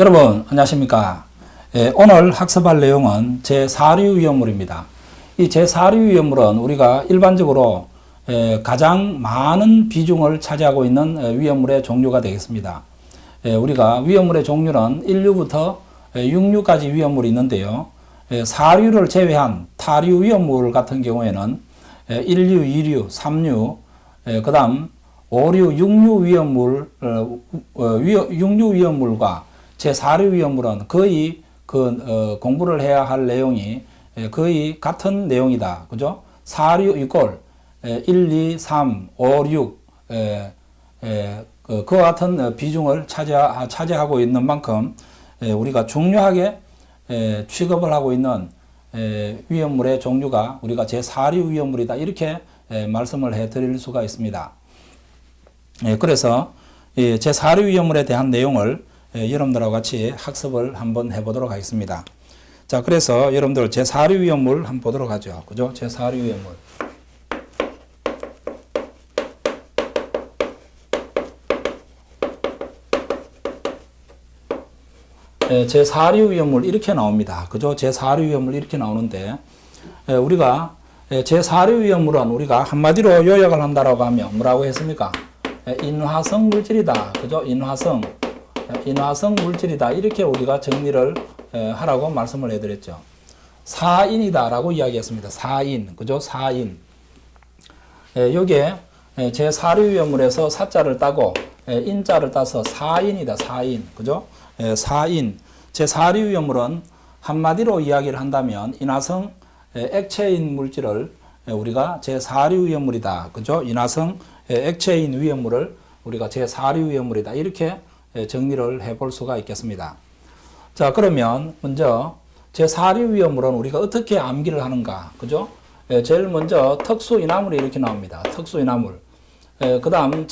여러분 안녕하십니까. 오늘 학습할 내용은 제4류 위험물입니다. 이 제4류 위험물은 우리가 일반적으로 가장 많은 비중을 차지하고 있는 위험물의 종류가 되겠습니다. 우리가 위험물의 종류는 1류부터 6류까지 위험물이 있는데요. 4류를 제외한 타류 위험물 같은 경우에는 1류, 2류, 3류, 그 다음 5류, 6류 위험물, 6류 위험물과 제4류 위험물은 거의 공부를 해야 할 내용이 거의 같은 내용이다. 그죠? 4류 이꼴 1, 2, 3, 5, 6 그와 같은 비중을 차지하고 있는 만큼 우리가 중요하게 취급을 하고 있는 위험물의 종류가 우리가 제4류 위험물이다. 이렇게 말씀을 해 드릴 수가 있습니다. 그래서 제4류 위험물에 대한 내용을 여러분들하고 같이 학습을 한번 해보도록 하겠습니다. 자, 그래서 여러분들 제4류 위험물 한번 보도록 하죠. 그죠? 제4류 위험물. 제4류 위험물 이렇게 나옵니다. 그죠? 제4류 위험물 이렇게 나오는데, 우리가 제4류 위험물은 우리가 한마디로 요약을 한다라고 하면 뭐라고 했습니까? 인화성 물질이다. 그죠? 인화성 물질이다. 이렇게 우리가 정리를 하라고 말씀을 해드렸죠. 사인이다 라고 이야기했습니다. 사인. 그죠? 사인. 요게 제4류 위험물에서 사자를 따고 인자를 따서 사인이다. 사인. 그죠? 사인. 제4류 위험물은 한마디로 이야기를 한다면 인화성 액체인 물질을 우리가 제4류 위험물이다. 그죠? 인화성 액체인 위험물을 우리가 제4류 위험물이다. 이렇게 정리를 해볼 수가 있겠습니다. 자, 그러면 먼저 제4류 위험물은 우리가 어떻게 암기를 하는가? 그죠? 제일 먼저 특수인화물이 이렇게 나옵니다. 특수인화물. 그 다음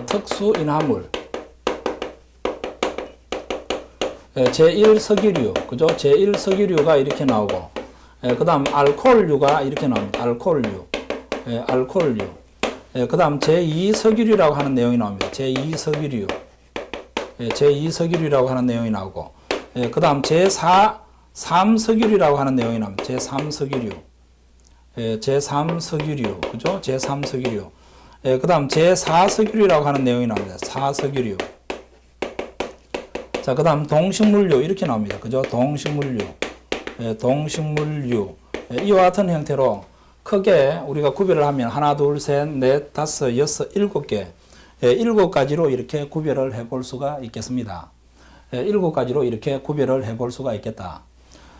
특수인화물. 제1석유류. 그죠? 제1석유류가 이렇게 나오고, 그 다음 알코올류가 이렇게 나옵니다. 알코올류. 알코올류. 그 다음 제2석유류라고 하는 내용이 나옵니다. 제2석유류. 제2석유류라고 하는 내용이 나오고, 그 다음 제3석유류라고 하는 내용이 나옵니다. 제3석유류. 제3석유류. 그죠? 제3석유류. 그 다음 제4석유류라고 하는 내용이 나옵니다. 4석유류. 자, 그 다음 동식물류 이렇게 나옵니다. 그죠? 동식물류. 동식물류. 이와 같은 형태로 크게 우리가 구별을 하면 하나, 둘, 셋, 넷, 다섯, 여섯, 일곱 개, 7가지로 이렇게 구별을 해볼 수가 있겠습니다. 7가지로 이렇게 구별을 해볼 수가 있겠다.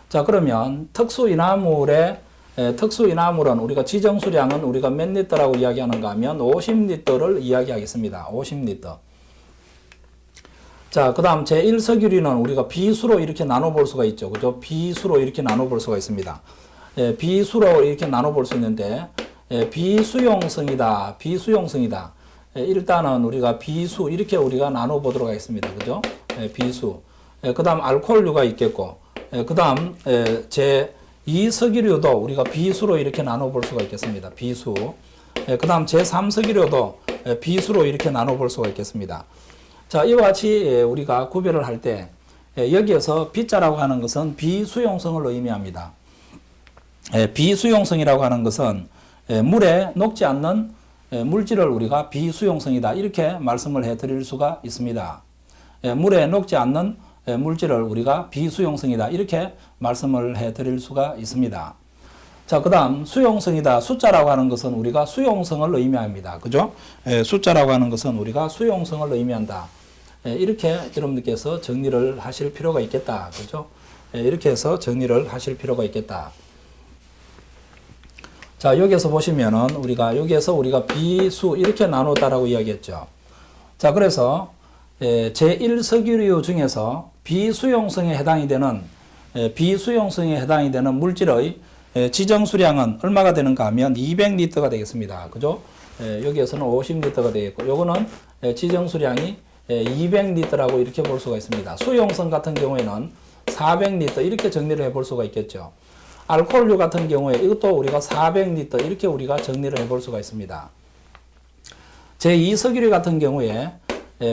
자, 그러면 특수인화물은 우리가 지정수량은 우리가 몇 리터라고 이야기하는가 하면 50리터를 이야기하겠습니다. 50리터. 자, 그 다음 제1석유류는 우리가 비수로 이렇게 나눠볼 수가 있죠. 그죠? 비수로 이렇게 나눠볼 수가 있습니다. 비수로 이렇게 나눠볼 수 있는데, 비수용성이다. 비수용성이다. 일단은 우리가 비수 이렇게 우리가 나눠보도록 하겠습니다. 그죠? 비수. 그 다음 알코올류가 있겠고, 그 다음 제2석유류도 우리가 비수로 이렇게 나눠볼 수가 있겠습니다. 비수. 그 다음 제3석유류도 비수로 이렇게 나눠볼 수가 있겠습니다. 자, 이와 같이 우리가 구별을 할 때 여기에서 B자라고 하는 것은 비수용성을 의미합니다. 비수용성이라고 하는 것은 물에 녹지 않는 물질을 우리가 비수용성이다. 이렇게 말씀을 해 드릴 수가 있습니다. 물에 녹지 않는 물질을 우리가 비수용성이다. 이렇게 말씀을 해 드릴 수가 있습니다. 자, 그 다음 수용성이다. 숫자라고 하는 것은 우리가 수용성을 의미합니다. 그죠? 숫자라고 하는 것은 우리가 수용성을 의미한다. 이렇게 여러분들께서 정리를 하실 필요가 있겠다. 그죠? 이렇게 해서 정리를 하실 필요가 있겠다. 자, 여기에서 보시면은 여기에서 우리가 비수 이렇게 나눴다라고 이야기했죠. 자, 그래서 제1석유류 중에서 비수용성에 해당이 되는 물질의 지정수량은 얼마가 되는가 하면 200리터가 되겠습니다. 그죠? 여기에서는 50리터가 되겠고, 요거는 지정수량이 200리터라고 이렇게 볼 수가 있습니다. 수용성 같은 경우에는 400리터 이렇게 정리를 해볼 수가 있겠죠. 알코올류 같은 경우에 이것도 우리가 400리터 이렇게 우리가 정리를 해볼 수가 있습니다. 제2석유류 같은 경우에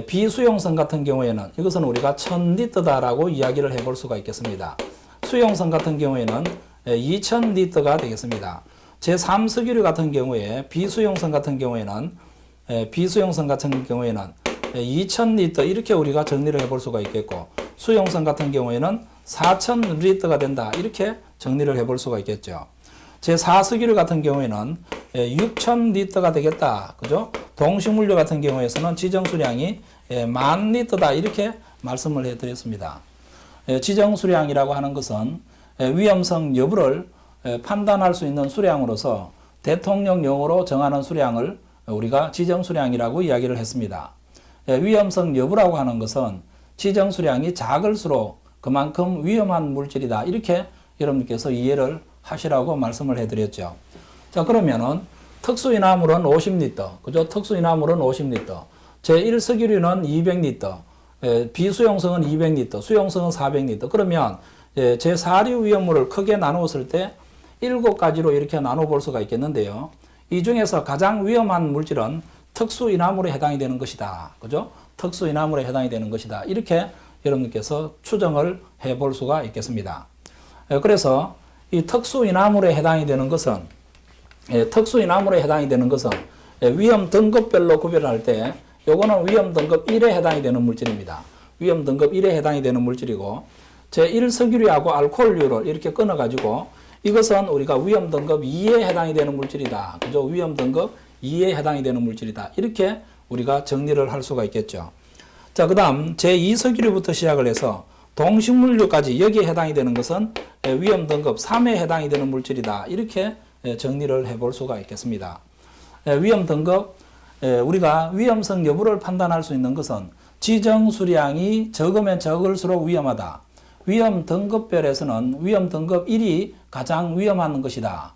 비수용성 같은 경우에는 이것은 우리가 1000리터다라고 이야기를 해볼 수가 있겠습니다. 수용성 같은 경우에는 2000리터가 되겠습니다. 제3석유류 같은 경우에 비수용성 같은 경우에는 2000리터 이렇게 우리가 정리를 해볼 수가 있겠고, 수용성 같은 경우에는 4000리터가 된다 이렇게 정리를 해볼 수가 있겠죠. 제4석유류 같은 경우에는 6000리터가 되겠다. 그죠? 동식물류 같은 경우에서는 지정수량이 10,000리터다 이렇게 말씀을 해드렸습니다. 지정수량이라고 하는 것은 위험성 여부를 판단할 수 있는 수량으로서 대통령령으로 정하는 수량을 우리가 지정수량이라고 이야기를 했습니다. 위험성 여부라고 하는 것은 지정수량이 작을수록 그만큼 위험한 물질이다 이렇게 여러분께서 이해를 하시라고 말씀을 해드렸죠. 자, 그러면은 특수인화물은 50리터, 그죠? 특수인화물은 50리터, 제1석유류는 200리터, 비수용성은 200리터, 수용성은 400리터. 그러면 제4류 위험물을 크게 나누었을 때 7가지로 이렇게 나눠볼 수가 있겠는데요. 이 중에서 가장 위험한 물질은 특수인화물에 해당이 되는 것이다. 그죠? 특수인화물에 해당이 되는 것이다. 이렇게 여러분께서 추정을 해볼 수가 있겠습니다. 그래서 이 특수인화물에 해당이 되는 것은 위험 등급별로 구별할 때 요거는 위험 등급 1에 해당이 되는 물질입니다. 위험 등급 1에 해당이 되는 물질이고, 제1석유류하고 알코올류를 이렇게 끊어가지고 이것은 우리가 위험 등급 2에 해당이 되는 물질이다. 그죠? 위험 등급 2에 해당이 되는 물질이다. 이렇게 우리가 정리를 할 수가 있겠죠. 자, 그 다음 제2석유류부터 시작을 해서 동식물류까지 여기에 해당이 되는 것은 위험 등급 3에 해당이 되는 물질이다. 이렇게 정리를 해볼 수가 있겠습니다. 위험 등급, 우리가 위험성 여부를 판단할 수 있는 것은 지정 수량이 적으면 적을수록 위험하다. 위험 등급별에서는 위험 등급 1이 가장 위험한 것이다.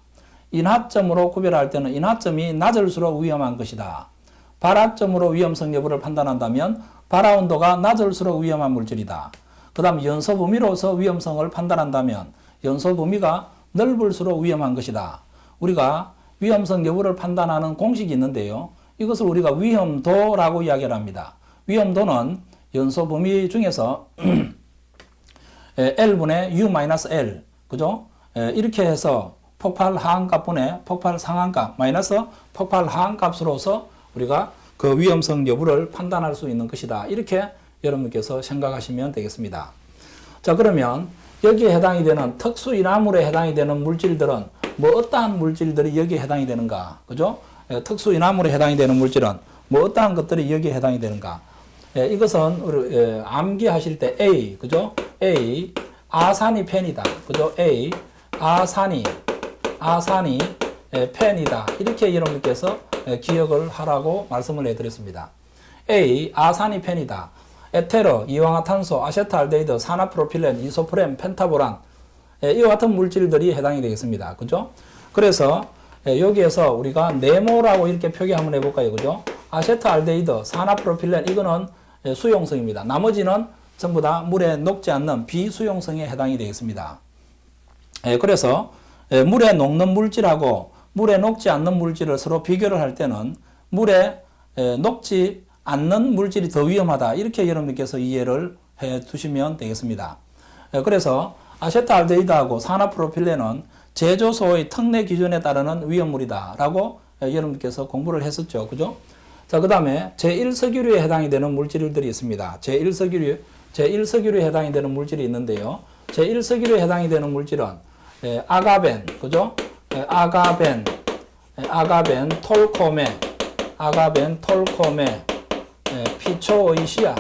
인하점으로 구별할 때는 인하점이 낮을수록 위험한 것이다. 발화점으로 위험성 여부를 판단한다면 발화 온도가 낮을수록 위험한 물질이다. 그 다음 연소 범위로서 위험성을 판단한다면 연소 범위가 넓을수록 위험한 것이다. 우리가 위험성 여부를 판단하는 공식이 있는데요. 이것을 우리가 위험도라고 이야기를 합니다. 위험도는 연소 범위 중에서 L분의 U-L, 그죠? 이렇게 해서 폭발 하한값분의 폭발 상한값 마이너스 폭발 하한값으로서 우리가 그 위험성 여부를 판단할 수 있는 것이다. 이렇게 여러분께서 생각하시면 되겠습니다. 자, 그러면 여기에 해당이 되는 특수인화물에 해당이 되는 물질들은 뭐 어떠한 물질들이 여기에 해당이 되는가? 그죠? 특수인화물에 해당이 되는 물질은 뭐 어떠한 것들이 여기에 해당이 되는가? 이것은 암기하실 때 A, 그죠? A, 아산이 펜이다. 그죠? A, 아산이 펜이다. 이렇게 여러분께서 기억을 하라고 말씀을 해드렸습니다. A, 아산이 펜이다. 에테르, 이황화탄소, 아세트알데히드, 산화프로필렌, 이소프렌, 펜타보란, 이와 같은 물질들이 해당이 되겠습니다. 그죠? 그래서 여기에서 우리가 네모라고 이렇게 표기 한번 해볼까요? 그죠? 아세트알데히드, 산화프로필렌, 이거는 수용성입니다. 나머지는 전부 다 물에 녹지 않는 비수용성에 해당이 되겠습니다. 그래서 물에 녹는 물질하고 물에 녹지 않는 물질을 서로 비교를 할 때는 물에 녹지 않는 물질이 더 위험하다. 이렇게 여러분께서 이해를 해 두시면 되겠습니다. 그래서 아세트알데히드하고 산화프로필렌은 제조소의 특례 기준에 따르는 위험물이다. 라고 여러분께서 공부를 했었죠. 그죠? 자, 그 다음에 제1석유류에 해당이 되는 물질들이 있습니다. 제1석유류에 해당이 되는 물질이 있는데요. 제1석유류에 해당이 되는 물질은 아가벤, 그죠? 아가벤, 톨코메, 피초의 씨앗,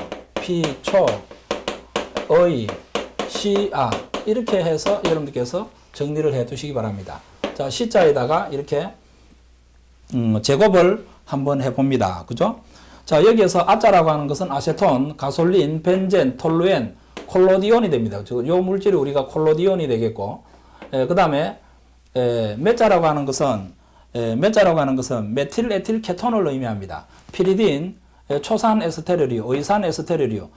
이렇게 해서 여러분들께서 정리를 해 두시기 바랍니다. 자, 시자에다가 이렇게 제곱을 한번 해봅니다. 그죠? 자, 여기에서 아자라고 하는 것은 아세톤, 가솔린, 벤젠, 톨루엔, 콜로디온이 됩니다. 요 물질이 우리가 콜로디온이 되겠고, 그 다음에 메자라고 하는 것은 메틸 에틸 케톤을 의미합니다. 피리딘, 초산 에스테르류, 의산 에스테르류.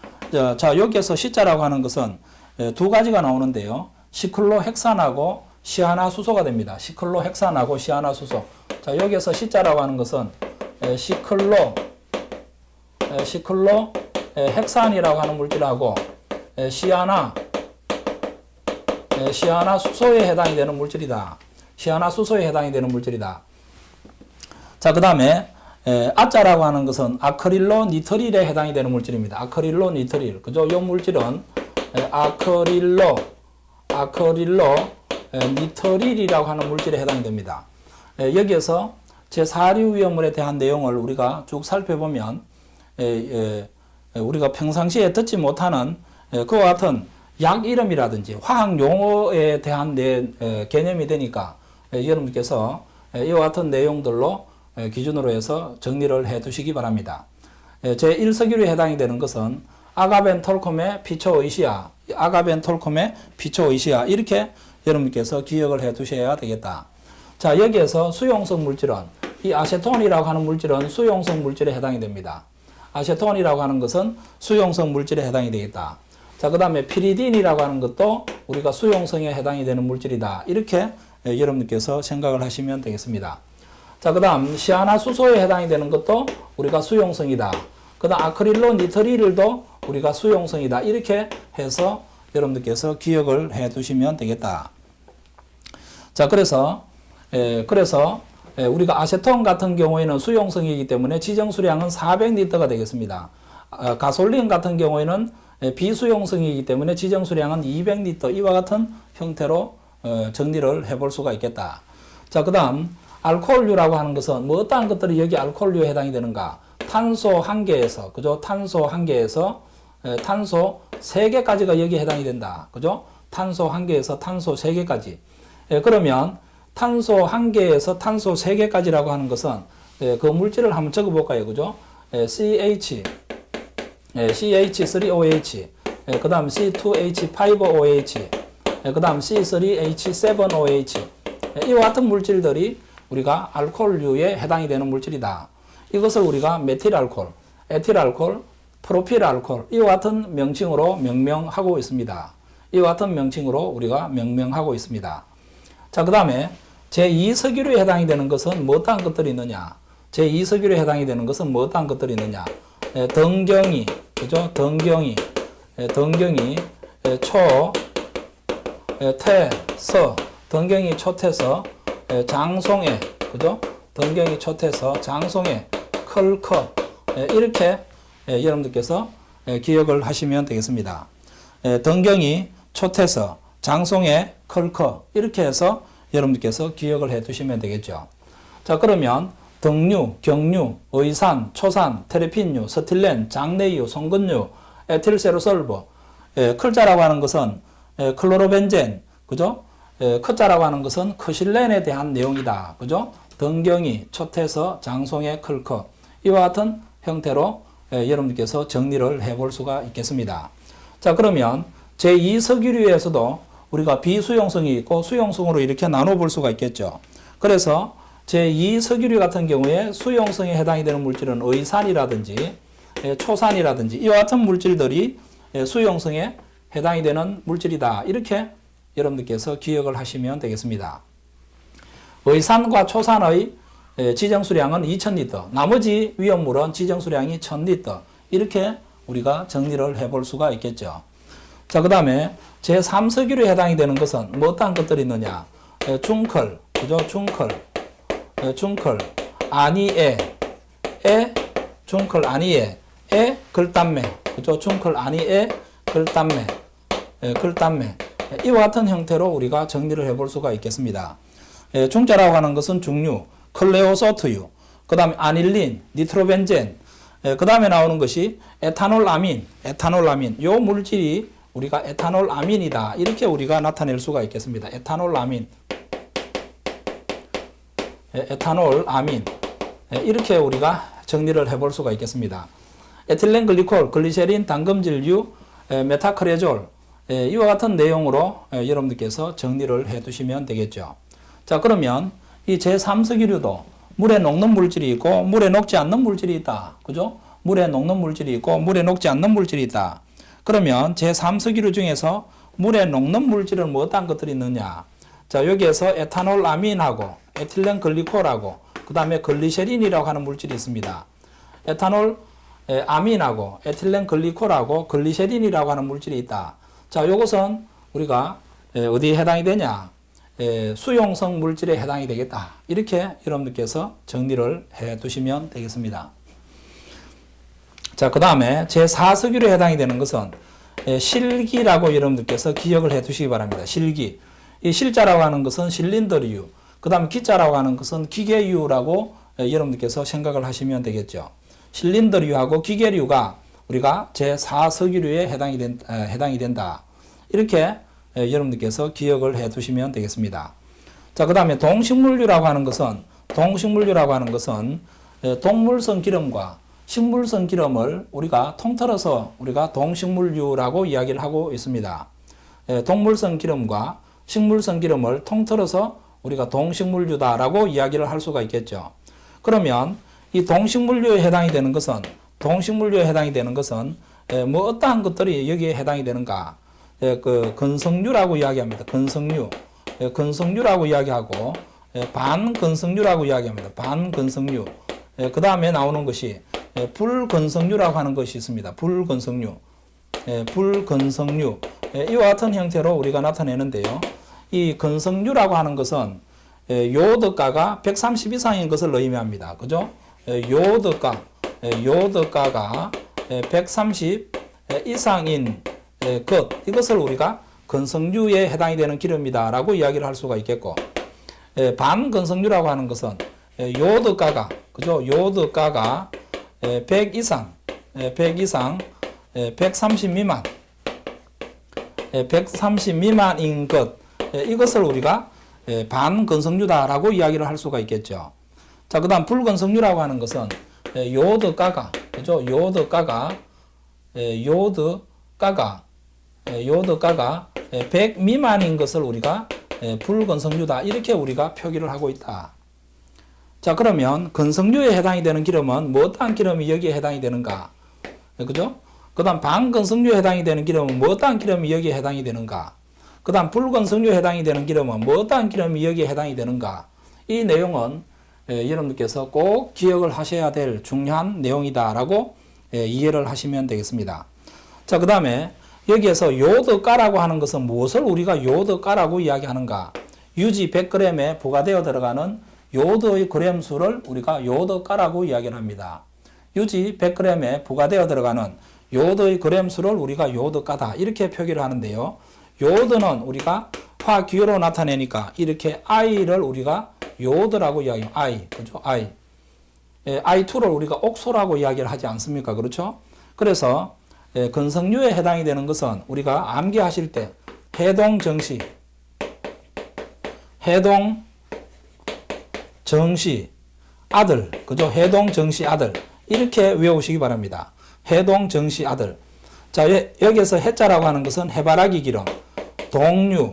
자, 여기에서 시자라고 하는 것은 두 가지가 나오는데요. 시클로헥산하고 시아나수소가 됩니다. 시클로헥산하고 시아나수소. 자, 여기에서 시자라고 하는 것은 시클로 헥산이라고 하는 물질하고 시아나수소에 해당이 되는 물질이다. 시아나수소에 해당이 되는 물질이다. 자, 그 다음에 아자라고 하는 것은 아크릴로 니트릴에 해당이 되는 물질입니다. 아크릴로 니트릴. 그죠? 이 물질은 아크릴로 니트릴이라고 하는 물질에 해당이 됩니다. 여기에서 제4류 위험물에 대한 내용을 우리가 쭉 살펴보면 우리가 평상시에 듣지 못하는 그와 같은 약 이름이라든지 화학 용어에 대한 개념이 되니까 여러분께서 이와 같은 내용들로 기준으로 해서 정리를 해 두시기 바랍니다. 제1석유류에 해당이 되는 것은 아가벤톨콤의 피초의시아, 이렇게 여러분께서 기억을 해 두셔야 되겠다. 자, 여기에서 수용성 물질은 이 아세톤이라고 하는 물질은 수용성 물질에 해당이 됩니다. 아세톤이라고 하는 것은 수용성 물질에 해당이 되겠다. 자, 그 다음에 피리딘이라고 하는 것도 우리가 수용성에 해당이 되는 물질이다. 이렇게 여러분께서 생각을 하시면 되겠습니다. 자, 그 다음 시아나수소에 해당이 되는 것도 우리가 수용성이다. 그 다음 아크릴로 니트릴도 우리가 수용성이다. 이렇게 해서 여러분들께서 기억을 해 두시면 되겠다. 자, 그래서 우리가 아세톤 같은 경우에는 수용성이기 때문에 지정수량은 400리터가 되겠습니다. 가솔린 같은 경우에는 비수용성이기 때문에 지정수량은 200리터. 이와 같은 형태로 정리를 해볼 수가 있겠다. 자, 그 다음 알코올류라고 하는 것은 뭐 어떠한 것들이 여기 알코올류에 해당이 되는가? 탄소 1개에서, 그죠? 탄소 1개에서 탄소 3개까지가 여기에 해당이 된다. 그죠? 탄소 1개에서 탄소 3개까지. 그러면 탄소 1개에서 탄소 3개까지라고 하는 것은 그 물질을 한번 적어 볼까요? 그죠? CH3OH, 그 다음 C2H5OH, 그 다음 C3H7OH. 이와 같은 물질들이 우리가 알코올류에 해당이 되는 물질이다. 이것을 우리가 메틸알코올, 에틸알코올, 프로필알코올 이와 같은 명칭으로 명명하고 있습니다. 이와 같은 명칭으로 우리가 명명하고 있습니다. 자, 그 다음에 제2석유류에 해당이 되는 것은 뭐 어떠한 것들이 있느냐? 제2석유류에 해당이 되는 것은 뭐 어떠한 것들이 있느냐? 덩경이, 그죠? 덩경이, 초, 태, 서, 덩경이, 초태서, 장송해, 그죠? 덩경이, 초태서, 장송해, 클커, 이렇게 여러분들께서 기억을 하시면 되겠습니다. 덩경이, 초태서, 장송해, 클커, 이렇게 해서 여러분들께서 기억을 해 두시면 되겠죠. 자, 그러면 등류, 경류, 의산, 초산, 테레핀류, 스틸렌, 장내유, 송근류, 에틸세로솔버, 클자라고 하는 것은 클로로벤젠, 그죠? 크자라고 하는 것은 크실렌에 대한 내용이다. 그죠? 등경이, 초태서, 장송의, 클커. 이와 같은 형태로 여러분께서 정리를 해 볼 수가 있겠습니다. 자, 그러면 제2석유류에서도 우리가 비수용성이 있고 수용성으로 이렇게 나눠 볼 수가 있겠죠. 그래서 제2석유류 같은 경우에 수용성에 해당이 되는 물질은 의산이라든지 초산이라든지 이와 같은 물질들이 수용성에 해당이 되는 물질이다. 이렇게 여러분들께서 기억을 하시면 되겠습니다. 의산과 초산의 지정수량은 2000리터, 나머지 위험물은 지정수량이 1000리터. 이렇게 우리가 정리를 해볼 수가 있겠죠. 자, 그 다음에 제3석유류에 해당이 되는 것은 뭐 어떠한 것들이 있느냐? 중클, 그죠? 중클, 아니에, 중클, 아니에, 글담매, 그죠? 중클, 아니에, 글담매. 이와 같은 형태로 우리가 정리를 해볼 수가 있겠습니다. 중자라고 하는 것은 중류, 클레오소트유, 그 다음에 아닐린, 니트로벤젠, 그 다음에 나오는 것이 에탄올아민. 요 물질이 우리가 에탄올아민이다. 이렇게 우리가 나타낼 수가 있겠습니다. 에탄올아민. 이렇게 우리가 정리를 해볼 수가 있겠습니다. 에틸렌글리콜, 글리세린, 당금질유, 메타크레졸, 이와 같은 내용으로 여러분들께서 정리를 해 두시면 되겠죠. 자, 그러면 이 제3석유류도 물에 녹는 물질이 있고 물에 녹지 않는 물질이 있다. 그죠? 물에 녹는 물질이 있고 물에 녹지 않는 물질이 있다. 그러면 제3석유류 중에서 물에 녹는 물질은 뭐 어떤 것들이 있느냐? 자, 여기에서 에탄올아민하고 에틸렌글리콜하고 그 다음에 글리세린이라고 하는 물질이 있습니다. 아민하고 에틸렌 글리콜하고 글리세린이라고 하는 물질이 있다. 자, 이것은 우리가 어디에 해당이 되냐? 수용성 물질에 해당이 되겠다. 이렇게 여러분들께서 정리를 해 두시면 되겠습니다. 자, 그 다음에 제4석유에 해당이 되는 것은 실기라고 여러분들께서 기억을 해 두시기 바랍니다. 실기. 이 실자라고 하는 것은 실린더류, 그 다음에 기자라고 하는 것은 기계유라고 여러분들께서 생각을 하시면 되겠죠. 실린더류하고 기계류가 우리가 제4석유류에 해당이 된다. 이렇게 여러분들께서 기억을 해 두시면 되겠습니다. 자, 그 다음에 동식물류라고 하는 것은 동물성 기름과 식물성 기름을 우리가 통틀어서 우리가 동식물류라고 이야기를 하고 있습니다. 동물성 기름과 식물성 기름을 통틀어서 우리가 동식물류다라고 이야기를 할 수가 있겠죠. 그러면 이 동식물류에 해당이 되는 것은 뭐 어떠한 것들이 여기에 해당이 되는가? 그 근성류라고 이야기합니다. 근성류라고 이야기하고 반근성류라고 이야기합니다. 반근성류. 그 다음에 나오는 것이 불근성류라고 하는 것이 있습니다. 불근성류. 이와 같은 형태로 우리가 나타내는데요. 이 근성류라고 하는 것은 요오드가가 130 이상인 것을 의미합니다. 그죠? 요오드가가 130 이상인 것, 이것을 우리가 근성류에 해당이 되는 기름이다라고 이야기를 할 수가 있겠고, 반근성류라고 하는 것은 요오드가가 100 이상, 130 미만인 것, 이것을 우리가 반근성류다라고 이야기를 할 수가 있겠죠. 자, 그 다음 불근성류라고 하는 것은 요오드가가 100 미만인 것을 우리가 불근성류다, 이렇게 우리가 표기를 하고 있다. 자, 그러면 근성류에 해당이 되는 기름은 뭐 어떠한 기름이 여기에 해당이 되는가? 그죠? 그 다음 반근성류에 해당이 되는 기름은 뭐 어떠한 기름이 여기에 해당이 되는가? 그 다음 불근성류에 해당이 되는 기름은 뭐 어떠한 기름이 여기에 해당이 되는가? 이 내용은 여러분들께서 꼭 기억을 하셔야 될 중요한 내용이다라고 이해를 하시면 되겠습니다. 자, 그 다음에 여기에서 요오드가라고 하는 것은 무엇을 우리가 요오드가라고 이야기하는가? 유지 100g에 부과되어 들어가는 요오드의 그램수를 우리가 요오드가라고 이야기를 합니다. 유지 100g에 부과되어 들어가는 요오드의 그램수를 우리가 요오드가다, 이렇게 표기를 하는데요. 요오드는 우리가 화기호로 나타내니까 이렇게 I를 우리가 요오드라고 이야기해요. I. 그죠? I. I2를 우리가 옥소라고 이야기를 하지 않습니까? 그렇죠? 그래서 근성류에 해당이 되는 것은 우리가 암기하실 때 해동정시 아들, 그죠? 해동정시 아들, 이렇게 외우시기 바랍니다. 해동정시 아들. 자, 여기에서 해자라고 하는 것은 해바라기 기름, 동류,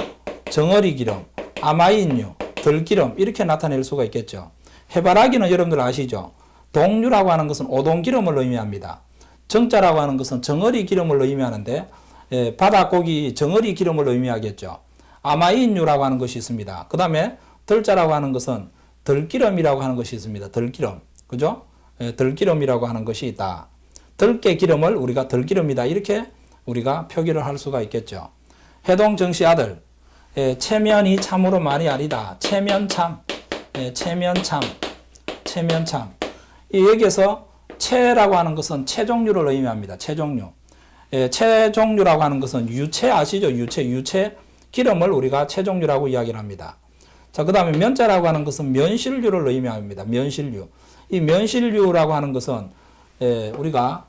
정어리 기름, 아마인류, 들기름, 이렇게 나타낼 수가 있겠죠. 해바라기는 여러분들 아시죠? 동류라고 하는 것은 오동기름을 의미합니다. 정자라고 하는 것은 정어리 기름을 의미하는데 바닷고기 정어리 기름을 의미하겠죠. 아마인류라고 하는 것이 있습니다. 그 다음에 들자라고 하는 것은 들기름이라고 하는 것이 있습니다. 들기름. 그죠? 들기름이라고 하는 것이 있다. 들깨 기름을 우리가 들기름이다, 이렇게 우리가 표기를 할 수가 있겠죠. 해동정시 아들, 체면이 참으로 말이 아니다. 체면참. 여기에서 체라고 하는 것은 체종류를 의미합니다. 체종류. 체종류라고 하는 것은 유체 아시죠? 유체 기름을 우리가 체종류라고 이야기를 합니다. 자, 그 다음에 면자라고 하는 것은 면실류를 의미합니다. 면실류. 이 면실류라고 하는 것은 우리가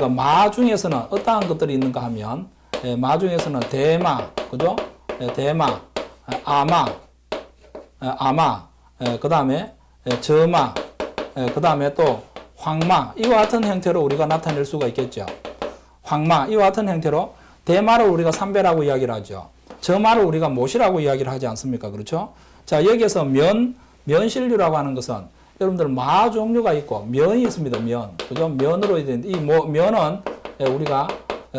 마 중에서는 어떠한 것들이 있는가 하면 마 중에서는 대마, 그죠? 대마, 아마, 그 다음에 저마, 그 다음에 또 황마, 이와 같은 형태로 우리가 나타낼 수가 있겠죠. 황마, 이와 같은 형태로 대마를 우리가 삼배라고 이야기를 하죠. 저마를 우리가 못이라고 이야기를 하지 않습니까? 그렇죠? 자, 여기에서 면실류라고 하는 것은 여러분들 마 종류가 있고 면이 있습니다. 면. 그죠? 면으로 되는데 이 면은 우리가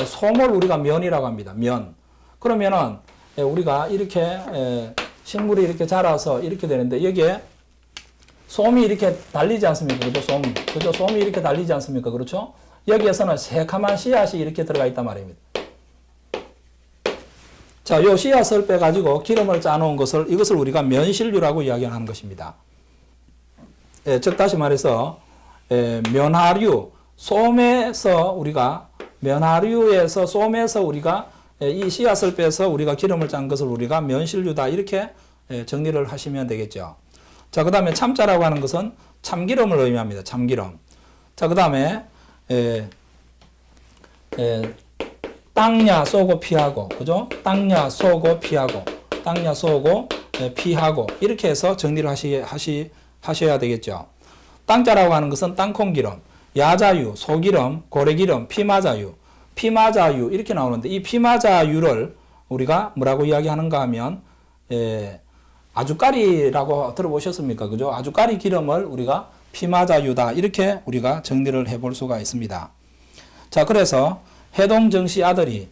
솜을 우리가 면이라고 합니다. 면. 그러면은 우리가 이렇게 식물이 이렇게 자라서 이렇게 되는데 여기에 솜이 이렇게 달리지 않습니까? 그죠? 솜. 그죠? 솜이 이렇게 달리지 않습니까? 그렇죠? 여기에서는 새카만 씨앗이 이렇게 들어가 있단 말입니다. 자, 요 씨앗을 빼가지고 기름을 짜놓은 것을, 이것을 우리가 면실류라고 이야기하는 것입니다. 즉, 다시 말해서, 면화류, 솜에서 우리가, 면화류에서, 솜에서 우리가 이 씨앗을 빼서 우리가 기름을 짠 것을 우리가 면실류다. 이렇게 정리를 하시면 되겠죠. 자, 그 다음에 참자라고 하는 것은 참기름을 의미합니다. 참기름. 자, 그 다음에, 땅야 쏘고 피하고, 그죠? 땅야 쏘고 피하고, 땅야 쏘고 피하고, 이렇게 해서 정리를 하셔야 되겠죠. 땅자라고 하는 것은 땅콩기름, 야자유, 소기름, 고래기름, 피마자유, 피마자유, 이렇게 나오는데, 이 피마자유를 우리가 뭐라고 이야기하는가 하면, 아주까리라고 들어보셨습니까? 그죠? 아주까리 기름을 우리가 피마자유다. 이렇게 우리가 정리를 해볼 수가 있습니다. 자, 그래서 해동정씨 아들이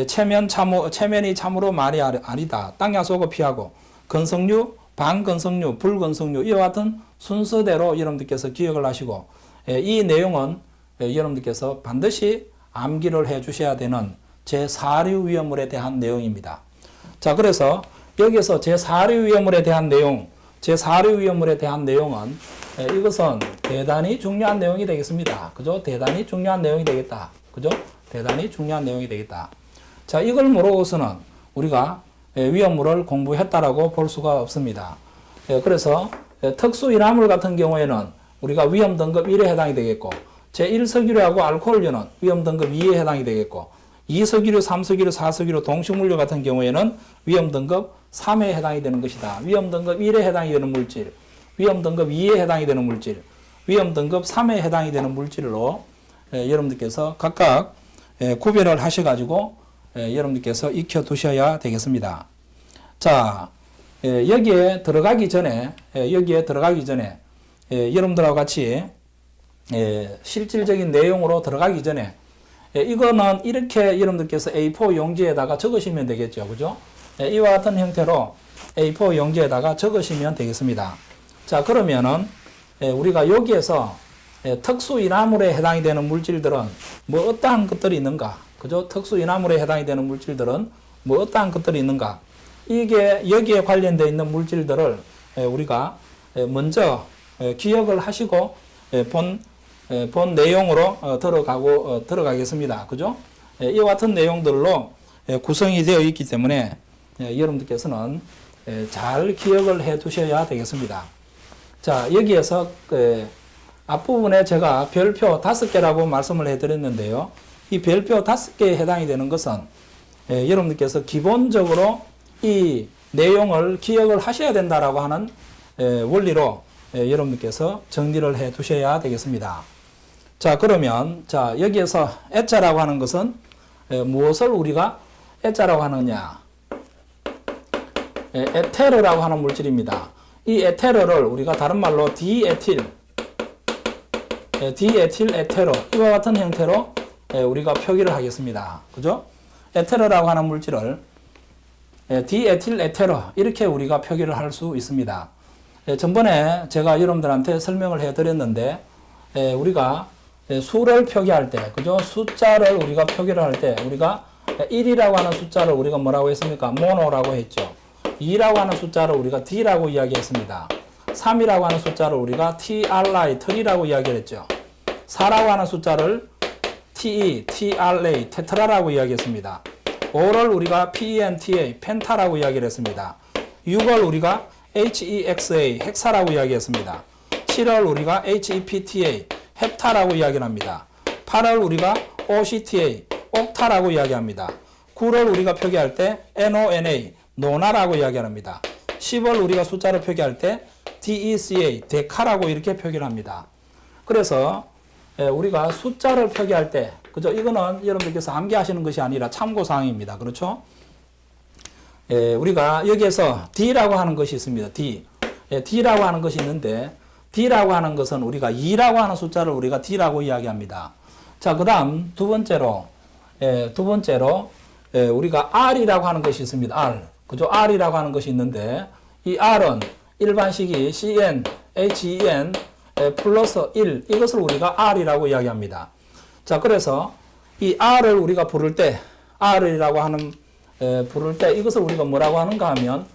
체면이 참으로 말이 아니다. 땅야 쏘고 피하고 건성류, 반건성류, 불건성류 이와 같은 순서대로 여러분들께서 기억을 하시고 이 내용은 여러분들께서 반드시 암기를 해 주셔야 되는 제4류 위험물에 대한 내용입니다. 자, 그래서 여기서 제4류 위험물에 대한 내용, 제4류 위험물에 대한 내용은 이것은 대단히 중요한 내용이 되겠습니다. 그죠? 대단히 중요한 내용이 되겠다. 그죠? 대단히 중요한 내용이 되겠다. 자, 이걸 모르고서는 우리가 위험물을 공부했다라고 볼 수가 없습니다. 그래서 특수인화물 같은 경우에는 우리가 위험 등급 1에 해당이 되겠고, 제1석유류하고 알코올류는 위험 등급 2에 해당이 되겠고, 2석유류, 3석유류, 4석유류, 동식물류 같은 경우에는 위험 등급 3에 해당이 되는 것이다. 위험 등급 1에 해당이 되는 물질, 위험 등급 2에 해당이 되는 물질, 위험 등급 3에 해당이 되는 물질로 여러분들께서 각각 구별을 하셔가지고 여러분들께서 익혀두셔야 되겠습니다. 자, 여기에 들어가기 전에 여러분들하고 같이 실질적인 내용으로 들어가기 전에 이거는 이렇게 여러분들께서 A4 용지에다가 적으시면 되겠죠. 그죠? 이와 같은 형태로 A4 용지에다가 적으시면 되겠습니다. 자, 그러면은 우리가 여기에서 특수인화물에 해당이 되는 물질들은 뭐 어떠한 것들이 있는가? 그죠? 특수인화물에 해당이 되는 물질들은 뭐 어떠한 것들이 있는가? 이게 여기에 관련되어 있는 물질들을 우리가 먼저 기억을 하시고 본 내용으로 들어가겠습니다. 그죠? 이와 같은 내용들로 구성이 되어 있기 때문에 여러분들께서는 잘 기억을 해 두셔야 되겠습니다. 자, 여기에서 앞부분에 제가 별표 5개라고 말씀을 해드렸는데요. 이 별표 5개에 해당이 되는 것은 여러분들께서 기본적으로 이 내용을 기억을 하셔야 된다라고 하는 원리로 여러분들께서 정리를 해 두셔야 되겠습니다. 자, 그러면 자, 여기에서 에자라고 하는 것은 무엇을 우리가 에자라고 하느냐? 에테르라고 하는 물질입니다. 이 에테르를 우리가 다른 말로 디에틸 에테르 이와 같은 형태로 우리가 표기를 하겠습니다. 그죠? 에테르라고 하는 물질을 디에틸 에테르 이렇게 우리가 표기를 할 수 있습니다. 전번에 제가 여러분들한테 설명을 해 드렸는데 우리가 수를 표기할 때, 그죠? 숫자를 우리가 표기를 할 때 우리가 1이라고 하는 숫자를 우리가 뭐라고 했습니까? 모노라고 했죠. 2라고 하는 숫자를 우리가 D라고 이야기했습니다. 3이라고 하는 숫자를 우리가 TRI, 트리라고 이야기를 했죠. 4라고 하는 숫자를 TE, TRA, 테트라라고 이야기했습니다. 5를 우리가 PENTA, 펜타라고 이야기를 했습니다. 6을 우리가 HEXA, 헥사라고 이야기했습니다. 7을 우리가 HEPTA, 헵타라고 이야기를 합니다. 8을 우리가 OCTA, 옥타라고 이야기합니다. 9를 우리가 표기할 때 NONA, 노나라고 이야기합니다. 10을 우리가 숫자로 표기할 때 DECA, 데카라고 이렇게 표기를 합니다. 그래서 우리가 숫자를 표기할 때, 그죠? 이거는 여러분들께서 암기하시는 것이 아니라 참고사항입니다. 그렇죠? 우리가 여기에서 D라고 하는 것이 있습니다. D. D라고 하는 것이 있는데, D라고 하는 것은 우리가 2라고 하는 숫자를 우리가 D라고 이야기합니다. 자, 그 다음 두 번째로 우리가 R이라고 하는 것이 있습니다. R. 그죠? R이라고 하는 것이 있는데, 이 R은 일반식이 CN, HEN 플러스 1 이것을 우리가 R이라고 이야기합니다. 자, 그래서 이 R을 우리가 부를 때 R이라고 하는 부를 때 이것을 우리가 뭐라고 하는가 하면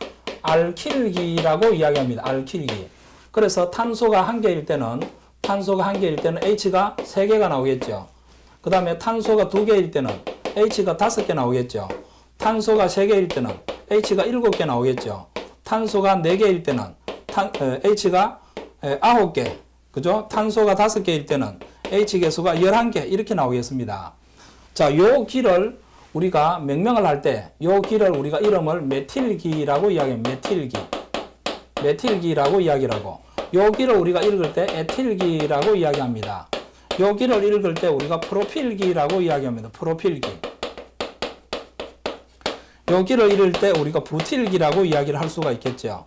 알킬기라고 이야기합니다. 알킬기. 그래서 탄소가 한 개일 때는 H가 3개가 나오겠죠. 그 다음에 탄소가 2개일 때는 H가 5개 나오겠죠. 탄소가 3개일 때는 H가 7개 나오겠죠. 탄소가 4개일 때는 H가 9개. 그죠? 탄소가 5개일 때는 H 개수가 11개 이렇게 나오겠습니다. 자, 요 기를 우리가 명명을 할 때 요 기를 우리가 이름을 메틸기라고 이야기합니다. 메틸기라고 이야기하고 요 기를 우리가 읽을 때 에틸기라고 이야기합니다. 요 기를 읽을 때 우리가 프로필기라고 이야기합니다. 프로필기. 요 기를 읽을 때 우리가 부틸기라고 이야기를 할 수가 있겠죠.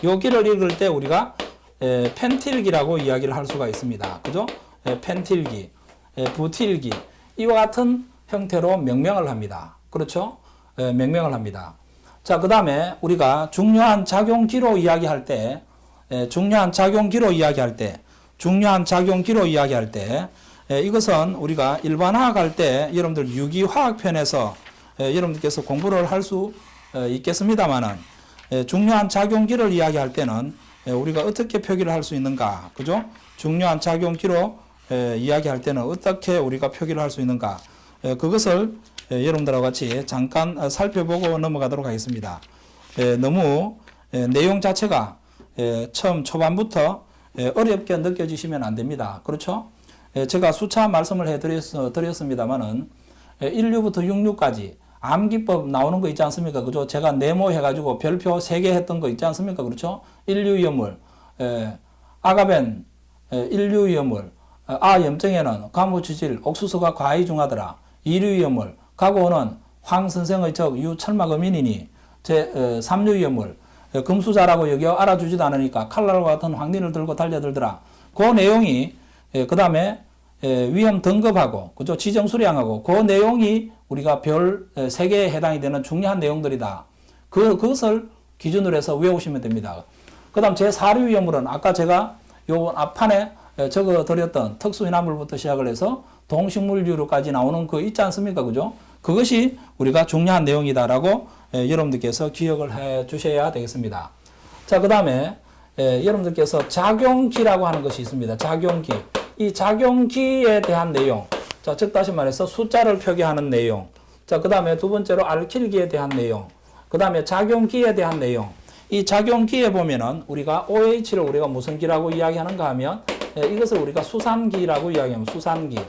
요 기를 읽을 때 우리가 펜틸기라고 이야기를 할 수가 있습니다. 그죠? 펜틸기, 부틸기 이와 같은 형태로 명명을 합니다. 그렇죠? 명명을 합니다. 자, 그 다음에 우리가 중요한 작용기로 이야기할 때 이것은 우리가 일반화학 할 때 여러분들 유기화학 편에서 여러분들께서 공부를 할 수 있겠습니다만은 중요한 작용기를 이야기할 때는 우리가 어떻게 표기를 할 수 있는가, 그죠? 중요한 작용기로 이야기할 때는 어떻게 우리가 표기를 할 수 있는가, 그것을 여러분들하고 같이 잠깐 살펴보고 넘어가도록 하겠습니다. 너무 내용 자체가 처음 초반부터 어렵게 느껴지시면 안 됩니다. 그렇죠? 제가 수차 말씀을 해드렸습니다만은 1류부터 6류까지 암기법 나오는 거 있지 않습니까? 그죠? 제가 네모해가지고 별표 3개 했던 거 있지 않습니까? 그렇죠? 1류염물, 아가벤, 1류염물, 염증에는 가무치질, 옥수수가 과히 중하더라. 2류염물, 가고는 황 선생의 적 유철마금인이니 3류염물, 금수자라고 여겨 알아주지도 않으니까 칼날과 같은 황린을 들고 달려들더라. 그 내용이 그 다음에 위험 등급하고 그죠? 지정 수량하고 그 내용이 우리가 별 3개에 해당이 되는 중요한 내용들이다. 그것을 기준으로 해서 외우시면 됩니다. 그 다음 제4류 위험물은 아까 제가 요 앞판에 적어드렸던 특수인화물부터 시작을 해서 동식물류로까지 나오는 거 있지 않습니까? 그죠? 그것이 우리가 중요한 내용이다라고 여러분들께서 기억을 해 주셔야 되겠습니다. 자, 그 다음에 여러분들께서 작용기라고 하는 것이 있습니다. 작용기. 이 작용기에 대한 내용. 자, 즉 다시 말해서 숫자를 표기하는 내용. 자, 그 다음에 두 번째로 알킬기에 대한 내용. 그 다음에 작용기에 대한 내용. 이 작용기에 보면은 우리가 OH를 우리가 무슨 기라고 이야기하는가 하면 이것을 우리가 수산기라고 이야기합니다. 수산기.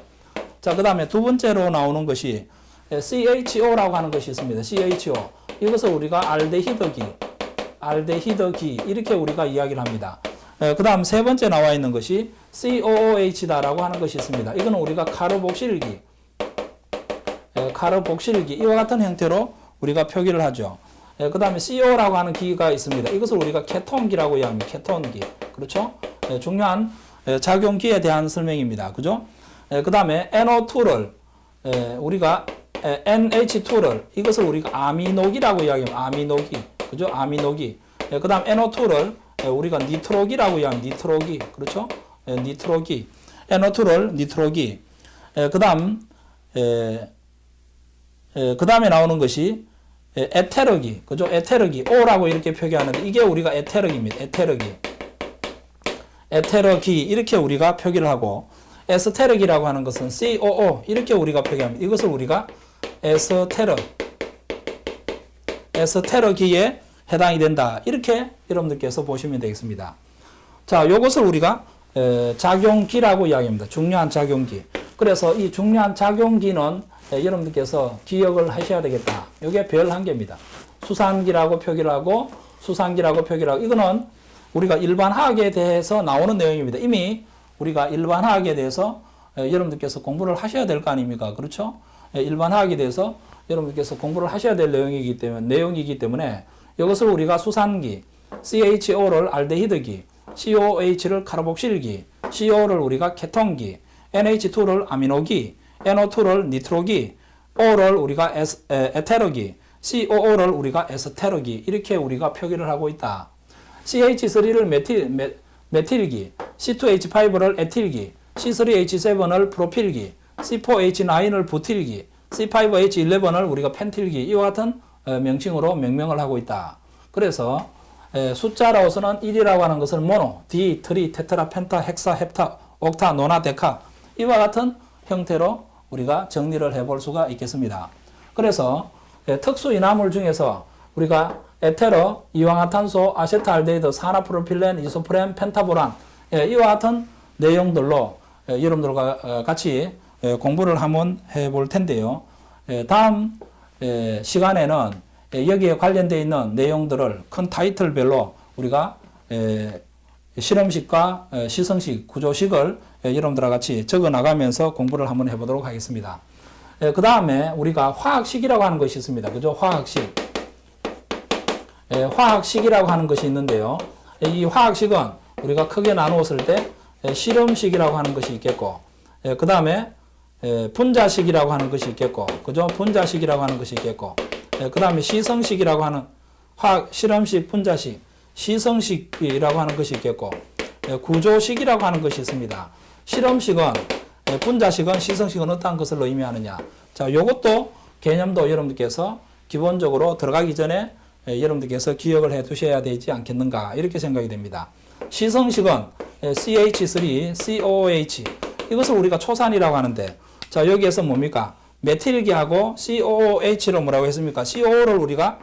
자, 그 다음에 두 번째로 나오는 것이 CHO라고 하는 것이 있습니다. CHO. 이것을 우리가 알데히드기 이렇게 우리가 이야기를 합니다. 그 다음 세 번째 나와 있는 것이 COOH다라고 하는 것이 있습니다. 이거는 우리가 카르복실기 이와 같은 형태로 우리가 표기를 하죠. 그 다음에 CO라고 하는 기가 있습니다. 이것을 우리가 케톤기라고 이야기합니다. 케톤기. 그렇죠? 중요한 작용기에 대한 설명입니다. 그죠? 그 다음에 NO2를 우리가 NH2를 이것을 우리가 아미노기라고 이야기합니다. 아미노기. 그죠? 아미노기. 그 다음 NO2를 우리가 니트로기라고 이야기합니다. 니트로기. 그렇죠? 니트로기. NO2를 니트로기. 그 다음에 나오는 것이 에테르기. 그죠? 에테르기. O라고 이렇게 표기하는데 이게 우리가 에테르기입니다. 에테르기. 이렇게 우리가 표기를 하고 에스테르기라고 하는 것은 COO 이렇게 우리가 표기합니다. 이것을 우리가 에스테르기에 해당이 된다. 이렇게 여러분들께서 보시면 되겠습니다. 자, 요것을 우리가 작용기라고 이야기합니다. 중요한 작용기. 그래서 이 중요한 작용기는 여러분들께서 기억을 하셔야 되겠다. 이게 별 한 개입니다. 수산기라고 표기를 하고 수산기라고 표기를 하고 이거는 우리가 일반화학에 대해서 나오는 내용입니다. 이미 우리가 일반화학에 대해서 여러분들께서 공부를 하셔야 될 거 아닙니까? 그렇죠? 일반화학에 대해서 여러분들께서 공부를 하셔야 될 내용이기 때문에 이것을 우리가 수산기, CHO를 알데히드기, COH를 카르복실기, CO를 우리가 케톤기, NH2를 아미노기, NO2를 니트로기, O를 우리가 에테르기, COO를 우리가 에스테르기 이렇게 우리가 표기를 하고 있다. CH3를 메틸기, C2H5를 에틸기, C3H7을 프로필기, C4H9을 부틸기, C5H11을 우리가 펜틸기, 이와 같은 명칭으로 명명을 하고 있다. 그래서 숫자로서는 1이라고 하는 것을 모노, 디, 트리, 테트라, 펜타, 헥사, 헵타, 옥타, 노나, 데카 이와 같은 형태로 우리가 정리를 해볼 수가 있겠습니다. 그래서 특수 이나물 중에서 우리가 에테러, 이황화탄소, 아세트알데히드, 산화프로필렌, 이소프렌, 펜타보란 이와 같은 내용들로 여러분들과 같이 공부를 한번 해볼 텐데요. 다음 시간에는 여기에 관련되어 있는 내용들을 큰 타이틀별로 우리가 실험식과 시성식, 구조식을 여러분들과 같이 적어 나가면서 공부를 한번 해보도록 하겠습니다. 그 다음에 우리가 화학식이라고 하는 것이 있습니다. 그죠? 화학식. 화학식이라고 하는 것이 있는데요. 이 화학식은 우리가 크게 나누었을 때 실험식이라고 하는 것이 있겠고, 그 다음에 분자식이라고 하는 것이 있겠고, 그죠? 분자식이라고 하는 것이 있겠고, 그 다음에 시성식이라고 하는 화학, 실험식, 분자식, 시성식이라고 하는 것이 있겠고, 구조식이라고 하는 것이 있습니다. 실험식은, 분자식은, 시성식은 어떠한 것을 의미하느냐. 자, 요것도 개념도 여러분들께서 기본적으로 들어가기 전에 여러분들께서 기억을 해 두셔야 되지 않겠는가, 이렇게 생각이 됩니다. 시성식은 CH3, COOH, 이것을 우리가 초산이라고 하는데, 자, 여기에서 뭡니까? 메틸기하고 COOH로 뭐라고 했습니까? COO를 우리가,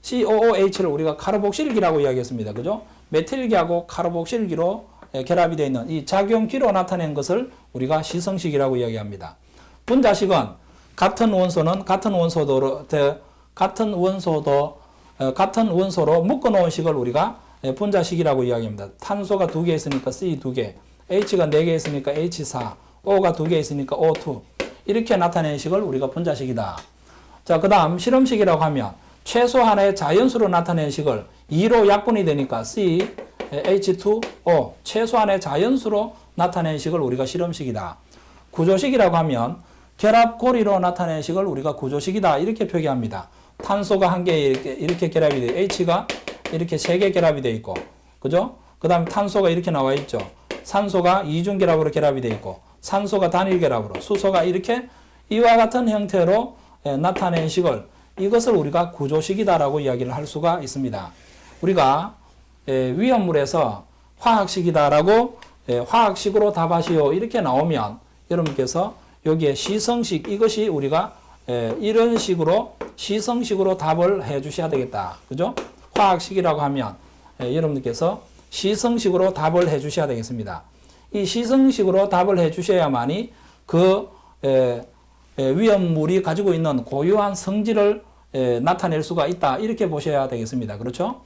COOH를 우리가 카르복실기라고 이야기했습니다. 그죠? 메틸기하고 카르복실기로 결합이 되어 있는 이 작용기로 나타낸 것을 우리가 시성식이라고 이야기합니다. 분자식은 같은 원소는 같은 원소로 묶어놓은 식을 우리가 분자식이라고 이야기합니다. 탄소가 2개 있으니까 C 2개, H가 4개 있으니까 H4, O가 2개 있으니까 O2. 이렇게 나타내는 식을 우리가 분자식이다. 자, 그 다음 실험식이라고 하면 최소 하나의 자연수로 나타내는 식을 2로 약분이 되니까 C, H2O, 최소한의 자연수로 나타내는 식을 우리가 실험식이다. 구조식이라고 하면 결합고리로 나타내는 식을 우리가 구조식이다. 이렇게 표기합니다. 탄소가 한 개 이렇게 결합이 돼, H가 이렇게 3개 결합이 되어 있고, 그죠? 그 다음에 탄소가 이렇게 나와 있죠. 산소가 이중 결합으로 결합이 되어 있고, 산소가 단일 결합으로, 수소가 이렇게 이와 같은 형태로 나타내는 식을, 이것을 우리가 구조식이다라고 이야기를 할 수가 있습니다. 우리가 위험물에서 화학식이다라고 화학식으로 답하시오 이렇게 나오면 여러분께서 여기에 시성식, 이것이 우리가 이런 식으로 시성식으로 답을 해 주셔야 되겠다. 그죠? 화학식이라고 하면 여러분들께서 시성식으로 답을 해 주셔야 되겠습니다. 이 시성식으로 답을 해 주셔야만이 그 위험물이 가지고 있는 고유한 성질을 나타낼 수가 있다. 이렇게 보셔야 되겠습니다. 그렇죠?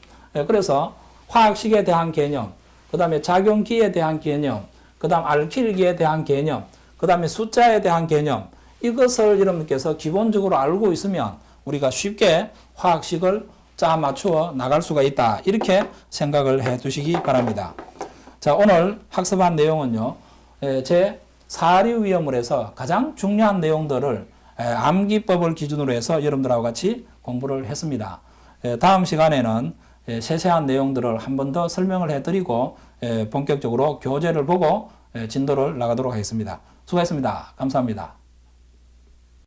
그래서 화학식에 대한 개념, 그 다음에 작용기에 대한 개념, 그 다음 알킬기에 대한 개념, 그 다음에 숫자에 대한 개념, 이것을 여러분께서 기본적으로 알고 있으면 우리가 쉽게 화학식을 짜 맞추어 나갈 수가 있다. 이렇게 생각을 해 두시기 바랍니다. 자, 오늘 학습한 내용은요, 제 4류 위험물에서 가장 중요한 내용들을 암기법을 기준으로 해서 여러분들하고 같이 공부를 했습니다. 다음 시간에는 세세한 내용들을 한 번 더 설명을 해드리고 본격적으로 교재를 보고 진도를 나가도록 하겠습니다. 수고했습니다. 감사합니다.